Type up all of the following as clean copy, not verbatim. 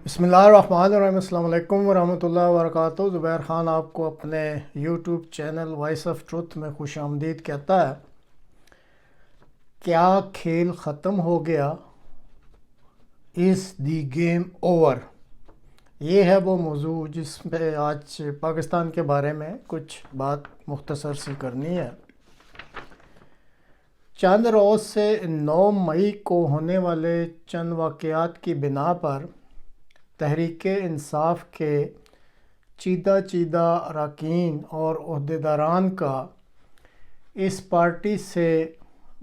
بسم اللہ الرحمن الرحیم۔ السلام علیکم ورحمۃ اللہ وبرکاتہ۔ زبیر خان آپ کو اپنے YouTube channel voice of truth میں خوش آمدید کہتا ہے۔ کیا کھیل ختم ہو گیا؟ از دی گیم اوور؟ یہ ہے وہ موضوع جس پہ آج پاکستان کے بارے میں کچھ بات مختصر سی کرنی ہے۔ چند روز سے 9 مئی کو ہونے والے چند واقعات کی بنا پر تحریک انصاف کے چیدہ چیدہ اراکین اور عہدیداران کا اس پارٹی سے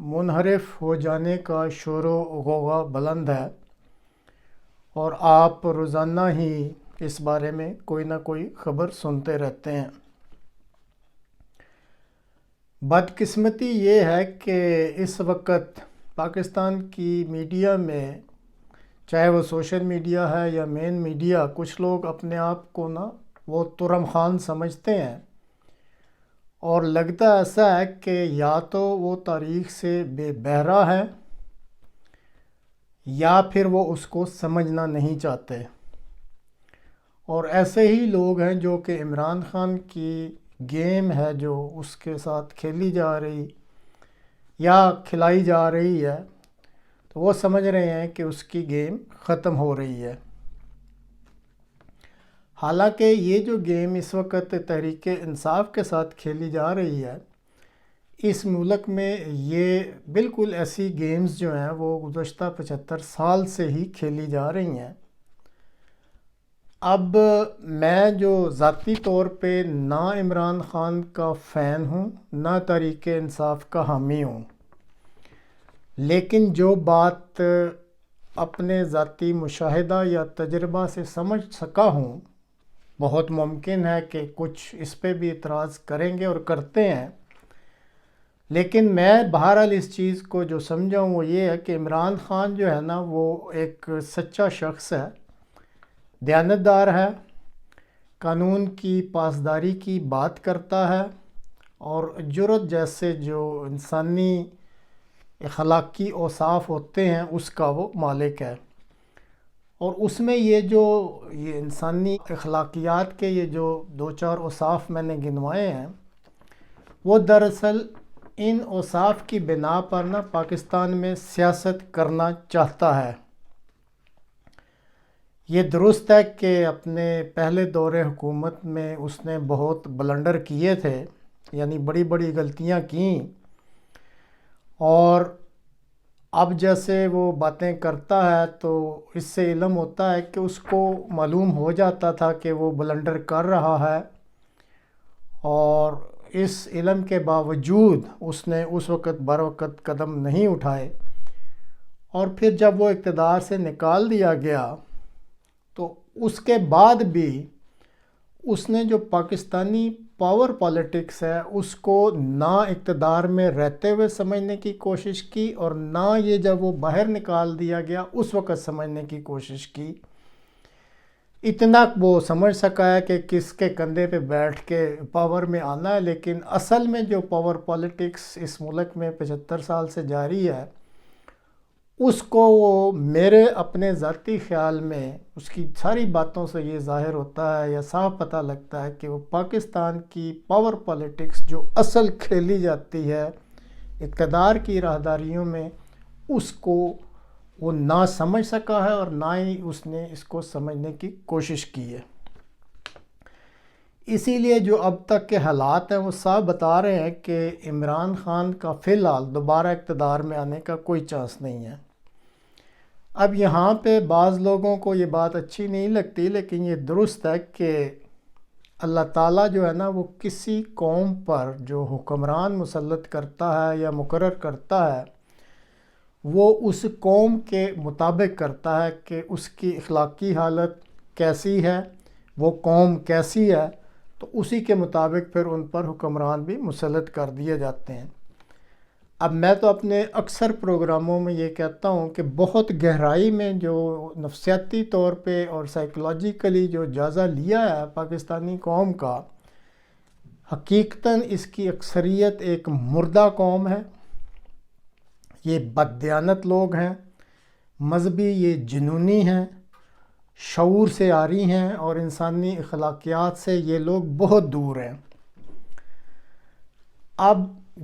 منحرف ہو جانے کا شور و غوغا بلند ہے، اور آپ روزانہ ہی اس بارے میں کوئی نہ کوئی خبر سنتے رہتے ہیں۔ بدقسمتی یہ ہے کہ اس وقت پاکستان کی میڈیا میں، چاہے وہ سوشل میڈیا ہے یا مین میڈیا، کچھ لوگ اپنے آپ کو وہ ترم خان سمجھتے ہیں، اور لگتا ایسا ہے کہ یا تو وہ تاریخ سے بے بہرا ہے یا پھر وہ اس کو سمجھنا نہیں چاہتے۔ اور ایسے ہی لوگ ہیں جو کہ عمران خان کی گیم ہے جو اس کے ساتھ کھیلی جا رہی یا کھلائی جا رہی ہے، تو وہ سمجھ رہے ہیں کہ اس کی گیم ختم ہو رہی ہے۔ حالانکہ یہ جو گیم اس وقت تحریک انصاف کے ساتھ کھیلی جا رہی ہے، اس ملک میں یہ بالکل ایسی گیمز جو ہیں وہ گزشتہ 75 سال سے ہی کھیلی جا رہی ہیں۔ اب میں جو ذاتی طور پہ نہ عمران خان کا فین ہوں نہ تحریک انصاف کا حامی ہوں، لیکن جو بات اپنے ذاتی مشاہدہ یا تجربہ سے سمجھ سکا ہوں، بہت ممکن ہے کہ کچھ اس پہ بھی اعتراض کریں گے اور کرتے ہیں، لیکن میں بہرحال اس چیز کو جو سمجھا ہوں وہ یہ ہے کہ عمران خان جو ہے وہ ایک سچا شخص ہے، دیانتدار ہے، قانون کی پاسداری کی بات کرتا ہے، اور جرات جیسے جو انسانی اخلاقی اوصاف ہوتے ہیں اس کا وہ مالک ہے۔ اور اس میں یہ انسانی اخلاقیات کے یہ جو 2-4 اوصاف میں نے گنوائے ہیں، وہ دراصل ان اوصاف کی بنا پر پاکستان میں سیاست کرنا چاہتا ہے۔ یہ درست ہے کہ اپنے پہلے دور حکومت میں اس نے بہت بلنڈر کیے تھے، یعنی بڑی بڑی غلطیاں کیں، اور اب جیسے وہ باتیں کرتا ہے تو اس سے علم ہوتا ہے کہ اس کو معلوم ہو جاتا تھا کہ وہ بلنڈر کر رہا ہے، اور اس علم کے باوجود اس نے اس وقت بروقت قدم نہیں اٹھائے، اور پھر جب وہ اقتدار سے نکال دیا گیا تو اس کے بعد بھی اس نے جو پاکستانی پاور پالیٹکس ہے اس کو نہ اقتدار میں رہتے ہوئے سمجھنے کی کوشش کی، اور نہ یہ جب وہ باہر نکال دیا گیا اس وقت سمجھنے کی کوشش کی۔ اتنا وہ سمجھ سکا ہے کہ کس کے کندھے پہ بیٹھ کے پاور میں آنا ہے، لیکن اصل میں جو پاور پالیٹکس اس ملک میں 75 سال سے جاری ہے، اس کو وہ میرے اپنے ذاتی خیال میں اس کی ساری باتوں سے یہ ظاہر ہوتا ہے یا صاف پتہ لگتا ہے کہ وہ پاکستان کی پاور پالیٹکس جو اصل کھیلی جاتی ہے اقتدار کی راہداریوں میں، اس کو وہ نہ سمجھ سکا ہے، اور نہ ہی اس نے اس کو سمجھنے کی کوشش کی ہے۔ اسی لیے جو اب تک کے حالات ہیں وہ صاف بتا رہے ہیں کہ عمران خان کا فی الحال دوبارہ اقتدار میں آنے کا کوئی چانس نہیں ہے۔ اب یہاں پہ بعض لوگوں کو یہ بات اچھی نہیں لگتی، لیکن یہ درست ہے کہ اللہ تعالیٰ جو ہے وہ کسی قوم پر جو حکمران مسلط کرتا ہے یا مقرر کرتا ہے، وہ اس قوم کے مطابق کرتا ہے کہ اس کی اخلاقی حالت کیسی ہے، وہ قوم کیسی ہے، تو اسی کے مطابق پھر ان پر حکمران بھی مسلط کر دیے جاتے ہیں۔ اب میں تو اپنے اکثر پروگراموں میں یہ کہتا ہوں کہ بہت گہرائی میں جو نفسیاتی طور پہ اور سائیکولوجیکلی جو جائزہ لیا ہے پاکستانی قوم کا، حقیقتاً اس کی اکثریت ایک مردہ قوم ہے، یہ بددیانت لوگ ہیں، مذہبی یہ جنونی ہیں، شعور سے آ رہی ہیں اور انسانی اخلاقیات سے یہ لوگ بہت دور ہیں۔ اب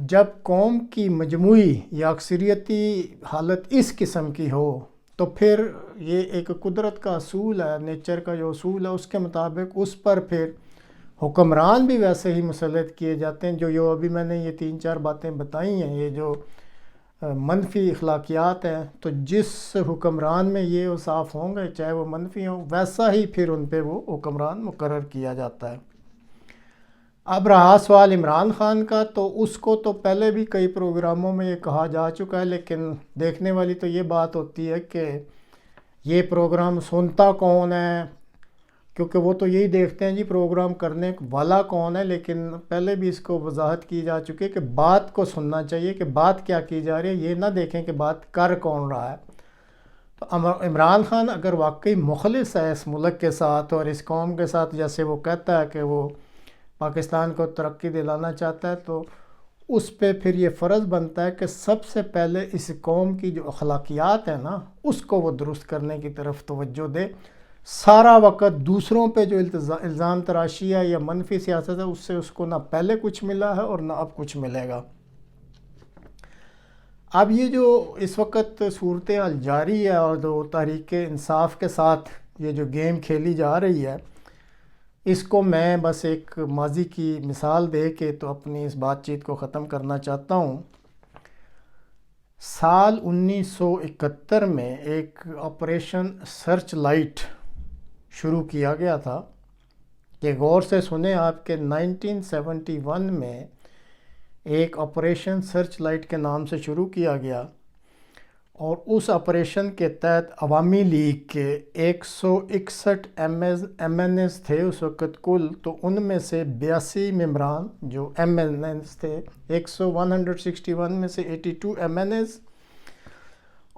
جب قوم کی مجموعی یا اکثریتی حالت اس قسم کی ہو تو پھر یہ ایک قدرت کا اصول ہے، نیچر کا جو اصول ہے اس کے مطابق اس پر پھر حکمران بھی ویسے ہی مسلط کیے جاتے ہیں۔ جو ابھی میں نے یہ 3-4 باتیں بتائی ہیں، یہ جو منفی اخلاقیات ہیں، تو جس حکمران میں یہ اوصاف ہوں گے چاہے وہ منفی ہوں، ویسا ہی پھر ان پہ وہ حکمران مقرر کیا جاتا ہے۔ اب رہا سوال عمران خان کا، تو اس کو تو پہلے بھی کئی پروگراموں میں یہ کہا جا چکا ہے، لیکن دیکھنے والی تو یہ بات ہوتی ہے کہ یہ پروگرام سنتا کون ہے، کیونکہ وہ تو یہی دیکھتے ہیں جی پروگرام کرنے والا کون ہے، لیکن پہلے بھی اس کو وضاحت کی جا چکی ہے کہ بات کو سننا چاہیے کہ بات کیا کی جا رہی ہے، یہ نہ دیکھیں کہ بات کر کون رہا ہے۔ تو عمران خان اگر واقعی مخلص ہے اس ملک کے ساتھ اور اس قوم کے ساتھ، جیسے وہ کہتا ہے کہ وہ پاکستان کو ترقی دلانا چاہتا ہے، تو اس پہ پھر یہ فرض بنتا ہے کہ سب سے پہلے اس قوم کی جو اخلاقیات ہیں نا اس کو وہ درست کرنے کی طرف توجہ دے۔ سارا وقت دوسروں پہ جو الزام تراشی ہے یا منفی سیاست ہے، اس سے اس کو نہ پہلے کچھ ملا ہے اور نہ اب کچھ ملے گا۔ اب یہ جو اس وقت صورتحال جاری ہے اور جو تحریک انصاف کے ساتھ یہ جو گیم کھیلی جا رہی ہے، اس کو میں بس ایک ماضی کی مثال دے کے تو اپنی اس بات چیت کو ختم کرنا چاہتا ہوں۔ سال 1971 میں ایک آپریشن سرچ لائٹ شروع کیا گیا تھا، کہ غور سے سنیں آپ کہ 1971 میں ایک آپریشن سرچ لائٹ کے نام سے شروع کیا گیا، اور اس آپریشن کے تحت عوامی لیگ کے 161 ایم این ایز تھے اس وقت کل، تو ان میں سے 82 ممبران جو ایم این ایز تھے، 161 میں سے 82 ایم این ایز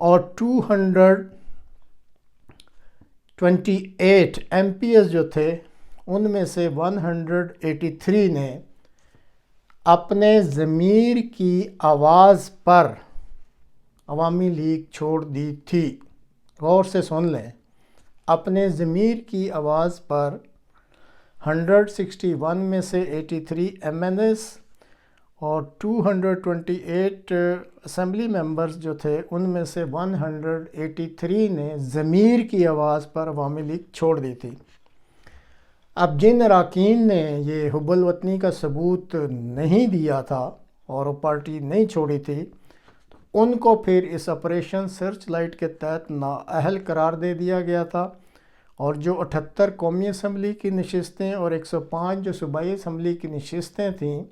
اور 228 ایم پی ایس جو تھے، ان میں سے 183 نے اپنے ضمیر کی آواز پر عوامی لیگ چھوڑ دی تھی۔ غور سے سن لیں، اپنے ضمیر کی آواز پر 161 میں سے 83 ایم این ایس اور 228 اسمبلی ممبرز جو تھے، ان میں سے 183 نے ضمیر کی آواز پر عوامی لیگ چھوڑ دی تھی۔ اب جن اراکین نے یہ حب الوطنی کا ثبوت نہیں دیا تھا اور وہ پارٹی نہیں چھوڑی تھی، ان کو پھر اس آپریشن سرچ لائٹ کے تحت نااہل قرار دے دیا گیا تھا، اور جو 78 قومی اسمبلی کی نشستیں اور 105 جو صوبائی اسمبلی کی نشستیں تھیں،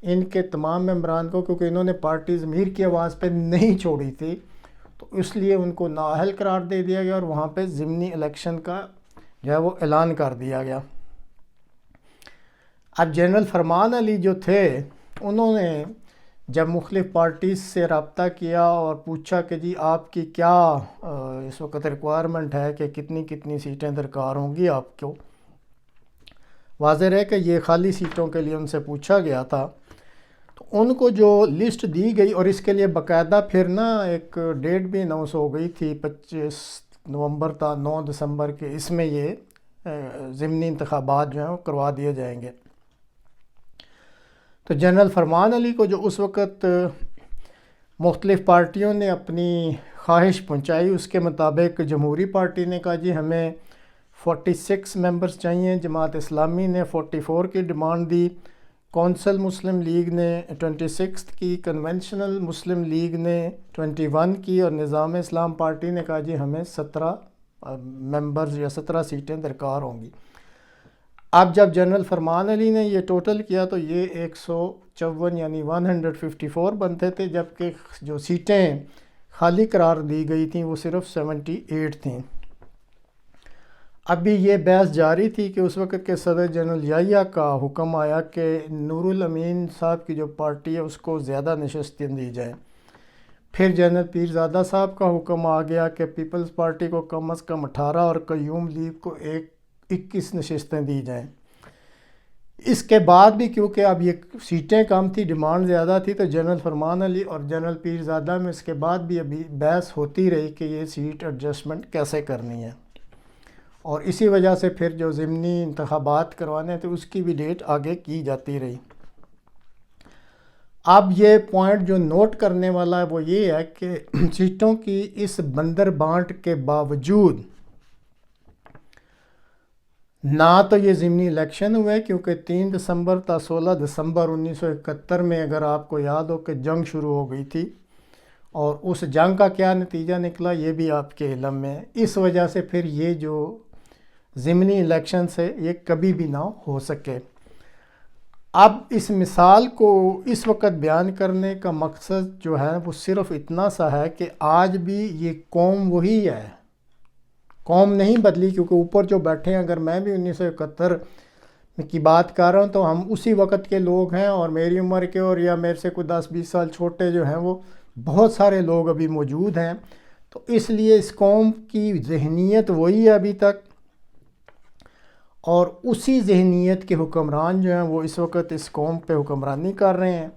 ان کے تمام ممبران کو، کیونکہ انہوں نے پارٹی ضمیر کی آواز پہ نہیں چھوڑی تھی، تو اس لیے ان کو نااہل قرار دے دیا گیا اور وہاں پہ ضمنی الیکشن کا جو ہے وہ اعلان کر دیا گیا۔ اب جنرل فرمان علی جو تھے، انہوں نے جب مختلف پارٹیز سے رابطہ کیا اور پوچھا کہ جی آپ کی کیا اس وقت ریکوائرمنٹ ہے کہ کتنی سیٹیں درکار ہوں گی آپ کو، واضح رہے کہ یہ خالی سیٹوں کے لیے ان سے پوچھا گیا تھا، تو ان کو جو لسٹ دی گئی، اور اس کے لیے باقاعدہ پھر نا ایک ڈیٹ بھی اناؤنس ہو گئی تھی 25 نومبر تا 9 دسمبر کے، اس میں یہ ضمنی انتخابات جو ہیں وہ کروا دیے جائیں گے۔ تو جنرل فرمان علی کو جو اس وقت مختلف پارٹیوں نے اپنی خواہش پہنچائی، اس کے مطابق جمہوری پارٹی نے کہا جی ہمیں 46 ممبرز چاہیے، جماعت اسلامی نے 44 کی ڈیمانڈ دی، کونسل مسلم لیگ نے 26 کی، کنونشنل مسلم لیگ نے 21 کی، اور نظام اسلام پارٹی نے کہا جی ہمیں 17 ممبرز یا 17 سیٹیں درکار ہوں گی۔ اب جب جنرل فرمان علی نے یہ ٹوٹل کیا تو یہ 154 یعنی 154 بنتے تھے، جبکہ جو سیٹیں خالی قرار دی گئی تھیں وہ صرف 78 تھیں۔ ابھی یہ بحث جاری تھی کہ اس وقت کے صدر جنرل یحییٰ کا حکم آیا کہ نور الامین صاحب کی جو پارٹی ہے اس کو زیادہ نشستیں دی جائیں۔ پھر جنرل پیرزادہ صاحب کا حکم آ گیا کہ پیپلز پارٹی کو کم از کم 18 اور قیوم لیگ کو 21 نشستیں دی جائیں۔ اس کے بعد بھی کیونکہ اب یہ سیٹیں کم تھی، ڈیمانڈ زیادہ تھی، تو جنرل فرمان علی اور جنرل پیرزادہ میں اس کے بعد بھی ابھی بحث ہوتی رہی کہ یہ سیٹ ایڈجسٹمنٹ کیسے کرنی ہے۔ اور اسی وجہ سے پھر جو ضمنی انتخابات کروانے تھے اس کی بھی ڈیٹ آگے کی جاتی رہی۔ اب یہ پوائنٹ جو نوٹ کرنے والا ہے وہ یہ ہے کہ سیٹوں کی اس بندر بانٹ کے باوجود نہ تو یہ ضمنی الیکشن ہوئے، کیونکہ 3 دسمبر تا 16 دسمبر 1971 میں اگر آپ کو یاد ہو کہ جنگ شروع ہو گئی تھی، اور اس جنگ کا کیا نتیجہ نکلا یہ بھی آپ کے علم میں ہے۔ اس وجہ سے پھر یہ جو ضمنی الیکشن سے یہ کبھی بھی نہ ہو سکے۔ اب اس مثال کو اس وقت بیان کرنے کا مقصد جو ہے وہ صرف اتنا سا ہے کہ آج بھی یہ قوم وہی ہے، قوم نہیں بدلی، کیونکہ اوپر جو بیٹھے ہیں، اگر میں بھی 1971 کی بات کر رہا ہوں تو ہم اسی وقت کے لوگ ہیں، اور میری عمر کے اور یا میرے سے کوئی 10-20 سال چھوٹے جو ہیں وہ بہت سارے لوگ ابھی موجود ہیں۔ تو اس لیے اس قوم کی ذہنیت وہی ہے ابھی تک، اور اسی ذہنیت کے حکمران جو ہیں وہ اس وقت اس قوم پہ حکمرانی کر رہے ہیں۔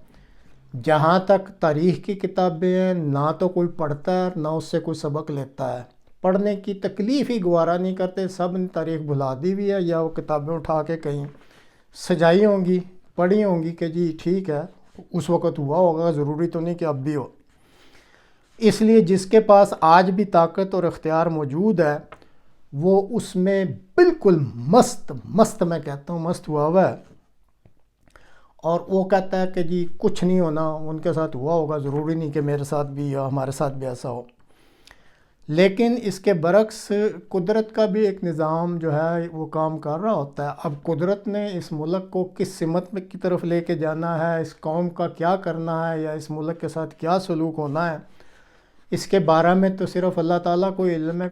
جہاں تک تاریخ کی کتابیں ہیں، نہ تو کوئی پڑھتا ہے نہ اس سے کوئی سبق لیتا ہے، پڑھنے کی تکلیف ہی گوارا نہیں کرتے، سب نے تاریخ بھلا دی ہوئی ہے، یا وہ کتابیں اٹھا کے کہیں سجائی ہوں گی، پڑھی ہوں گی کہ جی ٹھیک ہے اس وقت ہوا ہوگا، ضروری تو نہیں کہ اب بھی ہو۔ اس لیے جس کے پاس آج بھی طاقت اور اختیار موجود ہے وہ اس میں بالکل مست میں کہتا ہوں مست ہوا ہوا ہے، اور وہ کہتا ہے کہ جی کچھ نہیں ہونا، ان کے ساتھ ہوا ہوگا، ضروری نہیں کہ میرے ساتھ بھی یا ہمارے ساتھ بھی ایسا ہو۔ لیکن اس کے برعکس قدرت کا بھی ایک نظام جو ہے وہ کام کر رہا ہوتا ہے۔ اب قدرت نے اس ملک کو کس سمت میں کی طرف لے کے جانا ہے، اس قوم کا کیا کرنا ہے، یا اس ملک کے ساتھ کیا سلوک ہونا ہے، اس کے بارے میں تو صرف اللہ تعالیٰ کو علم ہے۔